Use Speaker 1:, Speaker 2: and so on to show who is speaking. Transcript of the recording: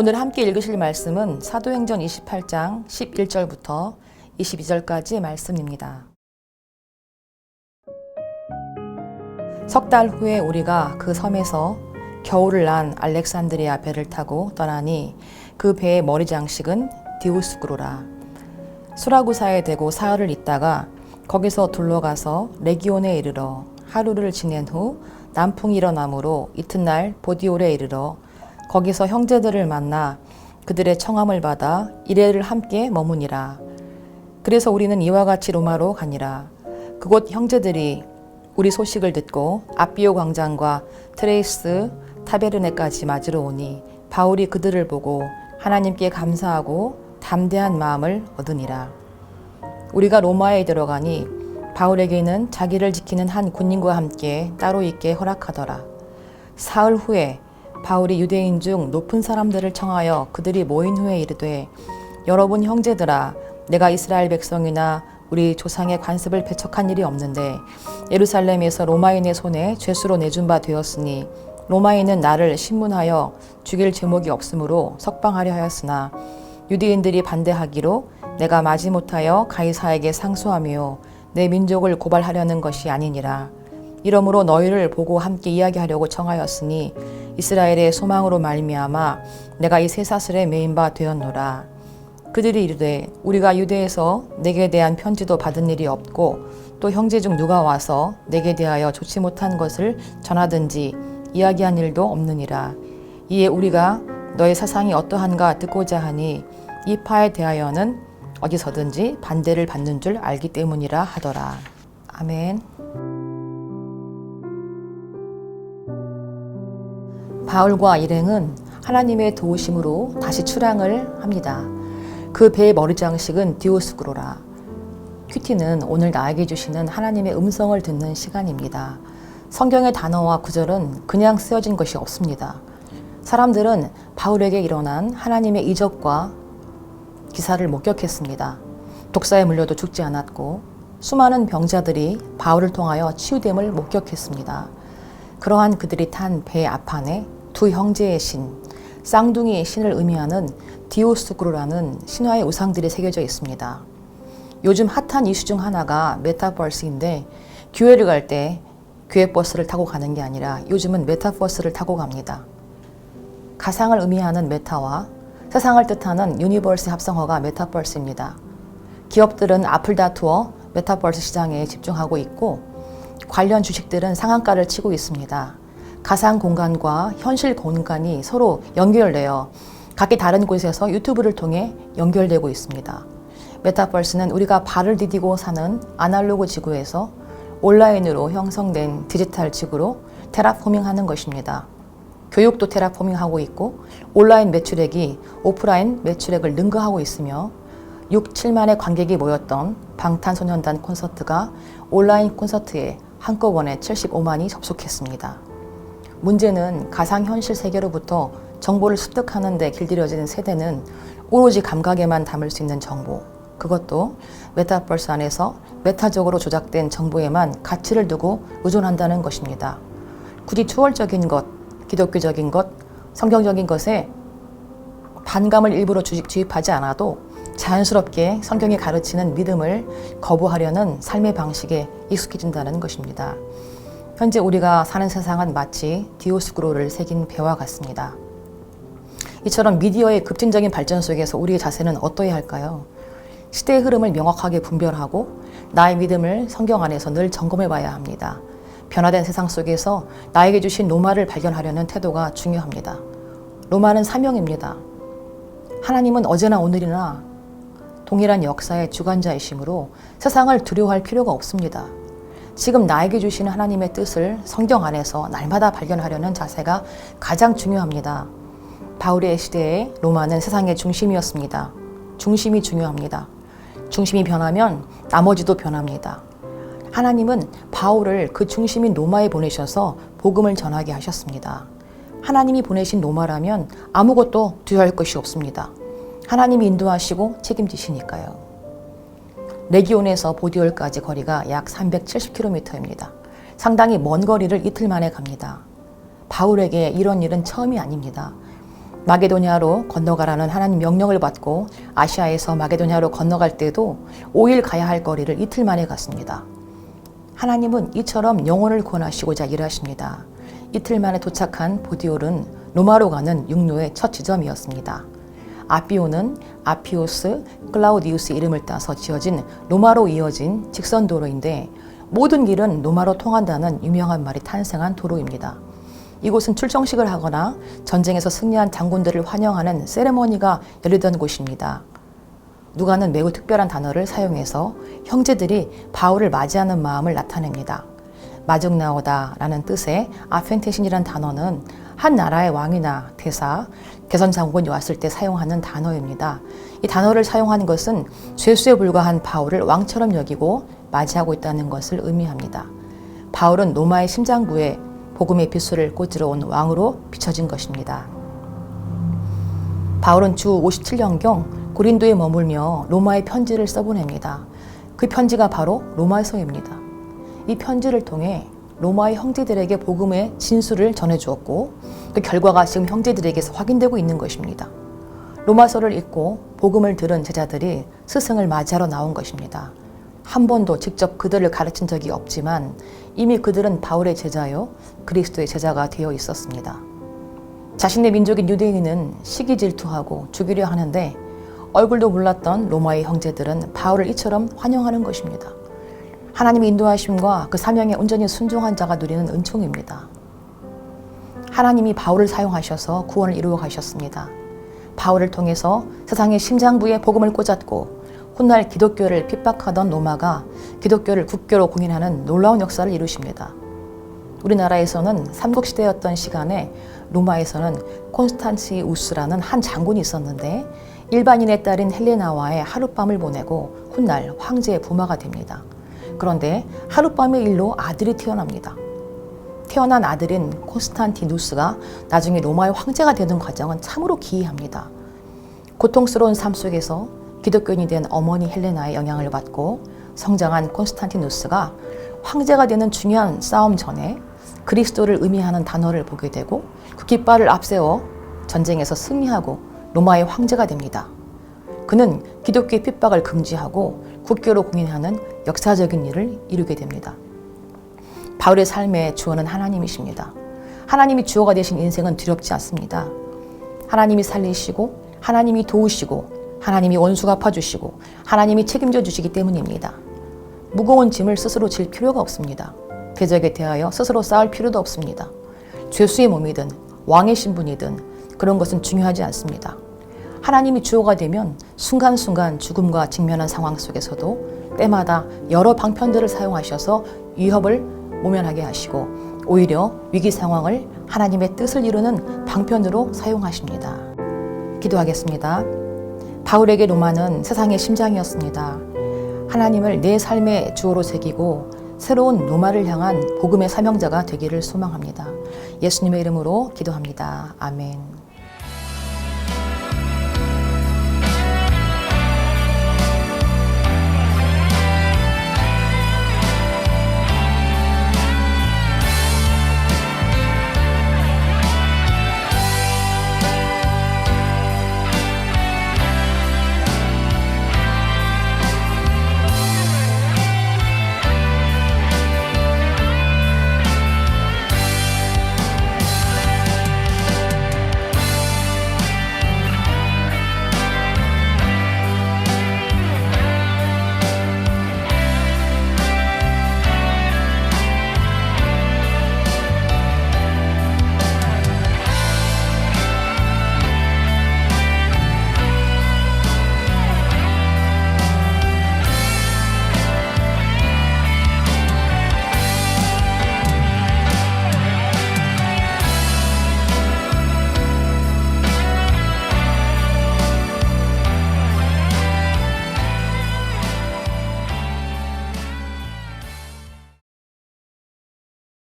Speaker 1: 오늘 함께 읽으실 말씀은 사도행전 28장 11절부터 22절까지의 말씀입니다. 석 달 후에 우리가 그 섬에서 겨울을 난 알렉산드리아 배를 타고 떠나니 그 배의 머리 장식은 디오스구로라. 수라구사에 대고 사흘을 있다가 거기서 둘러가서 레기온에 이르러 하루를 지낸 후 남풍이 일어나므로 이튿날 보디올에 이르러 거기서 형제들을 만나 그들의 청함을 받아 이레를 함께 머무니라. 그래서 우리는 이와 같이 로마로 가니라. 그곳 형제들이 우리 소식을 듣고 아비오 광장과 트레이스 타베르네까지 맞으러 오니 바울이 그들을 보고 하나님께 감사하고 담대한 마음을 얻으니라. 우리가 로마에 들어가니 바울에게는 자기를 지키는 한 군인과 함께 따로 있게 허락하더라. 사흘 후에 바울이 유대인 중 높은 사람들을 청하여 그들이 모인 후에 이르되, 여러분 형제들아, 내가 이스라엘 백성이나 우리 조상의 관습을 배척한 일이 없는데 예루살렘에서 로마인의 손에 죄수로 내준 바 되었으니 로마인은 나를 신문하여 죽일 제목이 없으므로 석방하려 하였으나 유대인들이 반대하기로 내가 마지못하여 가이사에게 상소하며 내 민족을 고발하려는 것이 아니니라. 이러므로 너희를 보고 함께 이야기하려고 청하였으니 이스라엘의 소망으로 말미암아 내가 이 쇠사슬에 매인 바 되었노라. 그들이 이르되 우리가 유대에서 내게 대한 편지도 받은 일이 없고 또 형제 중 누가 와서 내게 대하여 좋지 못한 것을 전하든지 이야기한 일도 없느니라. 이에 우리가 너의 사상이 어떠한가 듣고자 하니 이 파에 대하여는 어디서든지 반대를 받는 줄 알기 때문이라 하더라. 아멘. 바울과 일행은 하나님의 도우심으로 다시 출항을 합니다. 그 배의 머리 장식은 디오스구로라. 큐티는 오늘 나에게 주시는 하나님의 음성을 듣는 시간입니다. 성경의 단어와 구절은 그냥 쓰여진 것이 없습니다. 사람들은 바울에게 일어난 하나님의 이적과 기사를 목격했습니다. 독사에 물려도 죽지 않았고 수많은 병자들이 바울을 통하여 치유됨을 목격했습니다. 그러한 그들이 탄 배 앞판에 두 형제의 신, 쌍둥이의 신을 의미하는 디오스구로라는 신화의 우상들이 새겨져 있습니다. 요즘 핫한 이슈 중 하나가 메타버스인데 교회를 갈 때 교회 버스를 타고 가는 게 아니라 요즘은 메타버스를 타고 갑니다. 가상을 의미하는 메타와 세상을 뜻하는 유니버스의 합성어가 메타버스입니다. 기업들은 앞을 다투어 메타버스 시장에 집중하고 있고 관련 주식들은 상한가를 치고 있습니다. 가상 공간과 현실 공간이 서로 연결되어 각기 다른 곳에서 유튜브를 통해 연결되고 있습니다. 메타버스는 우리가 발을 디디고 사는 아날로그 지구에서 온라인으로 형성된 디지털 지구로 테라포밍하는 것입니다. 교육도 테라포밍하고 있고 온라인 매출액이 오프라인 매출액을 능가하고 있으며 6, 7만의 관객이 모였던 방탄소년단 콘서트가 온라인 콘서트에 한꺼번에 75만이 접속했습니다. 문제는 가상현실 세계로부터 정보를 습득하는 데 길들여진 세대는 오로지 감각에만 담을 수 있는 정보, 그것도 메타버스 안에서 메타적으로 조작된 정보에만 가치를 두고 의존한다는 것입니다. 굳이 초월적인 것, 기독교적인 것, 성경적인 것에 반감을 일부러 주입하지 않아도 자연스럽게 성경이 가르치는 믿음을 거부하려는 삶의 방식에 익숙해진다는 것입니다. 현재 우리가 사는 세상은 마치 디오스구로를 새긴 배와 같습니다. 이처럼 미디어의 급진적인 발전 속에서 우리의 자세는 어떠해야 할까요? 시대의 흐름을 명확하게 분별하고 나의 믿음을 성경 안에서 늘 점검해 봐야 합니다. 변화된 세상 속에서 나에게 주신 노마를 발견하려는 태도가 중요합니다. 노마는 사명입니다. 하나님은 어제나 오늘이나 동일한 역사의 주관자이시므로 세상을 두려워할 필요가 없습니다. 지금 나에게 주시는 하나님의 뜻을 성경 안에서 날마다 발견하려는 자세가 가장 중요합니다. 바울의 시대에 로마는 세상의 중심이었습니다. 중심이 중요합니다. 중심이 변하면 나머지도 변합니다. 하나님은 바울을 그 중심인 로마에 보내셔서 복음을 전하게 하셨습니다. 하나님이 보내신 로마라면 아무것도 두려워할 것이 없습니다. 하나님이 인도하시고 책임지시니까요. 레기온에서 보디올까지 거리가 약 370km입니다. 상당히 먼 거리를 이틀 만에 갑니다. 바울에게 이런 일은 처음이 아닙니다. 마게도냐로 건너가라는 하나님 명령을 받고 아시아에서 마게도냐로 건너갈 때도 5일 가야 할 거리를 이틀 만에 갔습니다. 하나님은 이처럼 영혼을 구원하시고자 일하십니다. 이틀 만에 도착한 보디올은 로마로 가는 육로의 첫 지점이었습니다. 아피오는 아피오스 클라우디우스 이름을 따서 지어진 로마로 이어진 직선 도로인데 모든 길은 로마로 통한다는 유명한 말이 탄생한 도로입니다. 이곳은 출정식을 하거나 전쟁에서 승리한 장군들을 환영하는 세레모니가 열리던 곳입니다. 누가는 매우 특별한 단어를 사용해서 형제들이 바울을 맞이하는 마음을 나타냅니다. 마중나오다 라는 뜻의 아펜테신이라는 단어는 한 나라의 왕이나 대사, 개선장군이 왔을 때 사용하는 단어입니다. 이 단어를 사용하는 것은 죄수에 불과한 바울을 왕처럼 여기고 맞이하고 있다는 것을 의미합니다. 바울은 로마의 심장부에 복음의 빗소리를 꽂으러 온 왕으로 비춰진 것입니다. 바울은 주 57년경 고린도에 머물며 로마의 편지를 써보냅니다. 그 편지가 바로 로마서입니다. 이 편지를 통해 로마의 형제들에게 복음의 진수를 전해주었고 그 결과가 지금 형제들에게서 확인되고 있는 것입니다. 로마서를 읽고 복음을 들은 제자들이 스승을 맞이하러 나온 것입니다. 한 번도 직접 그들을 가르친 적이 없지만 이미 그들은 바울의 제자요 그리스도의 제자가 되어 있었습니다. 자신의 민족인 유대인은 시기 질투하고 죽이려 하는데 얼굴도 몰랐던 로마의 형제들은 바울을 이처럼 환영하는 것입니다. 하나님의 인도하심과 그 사명에 온전히 순종한 자가 누리는 은총입니다. 하나님이 바울을 사용하셔서 구원을 이루어 가셨습니다. 바울을 통해서 세상의 심장부에 복음을 꽂았고 훗날 기독교를 핍박하던 로마가 기독교를 국교로 공인하는 놀라운 역사를 이루십니다. 우리나라에서는 삼국시대였던 시간에 로마에서는 콘스탄티우스라는 한 장군이 있었는데 일반인의 딸인 헬레나와의 하룻밤을 보내고 훗날 황제의 부마가 됩니다. 그런데 하룻밤의 일로 아들이 태어납니다. 태어난 아들인 콘스탄티누스가 나중에 로마의 황제가 되는 과정은 참으로 기이합니다. 고통스러운 삶 속에서 기독교인이 된 어머니 헬레나의 영향을 받고 성장한 콘스탄티누스가 황제가 되는 중요한 싸움 전에 그리스도를 의미하는 단어를 보게 되고 그 깃발을 앞세워 전쟁에서 승리하고 로마의 황제가 됩니다. 그는 기독교의 핍박을 금지하고 국교로 공인하는 역사적인 일을 이루게 됩니다. 바울의 삶의 주어는 하나님이십니다. 하나님이 주어가 되신 인생은 두렵지 않습니다. 하나님이 살리시고 하나님이 도우시고 하나님이 원수 갚아주시고 하나님이 책임져 주시기 때문입니다. 무거운 짐을 스스로 질 필요가 없습니다. 대적에 대하여 스스로 싸울 필요도 없습니다. 죄수의 몸이든 왕의 신분이든 그런 것은 중요하지 않습니다. 하나님이 주어가 되면 순간순간 죽음과 직면한 상황 속에서도 때마다 여러 방편들을 사용하셔서 위협을 모면하게 하시고 오히려 위기 상황을 하나님의 뜻을 이루는 방편으로 사용하십니다. 기도하겠습니다. 바울에게 로마는 세상의 심장이었습니다. 하나님을 내 삶의 주어로 새기고 새로운 로마를 향한 복음의 사명자가 되기를 소망합니다. 예수님의 이름으로 기도합니다. 아멘.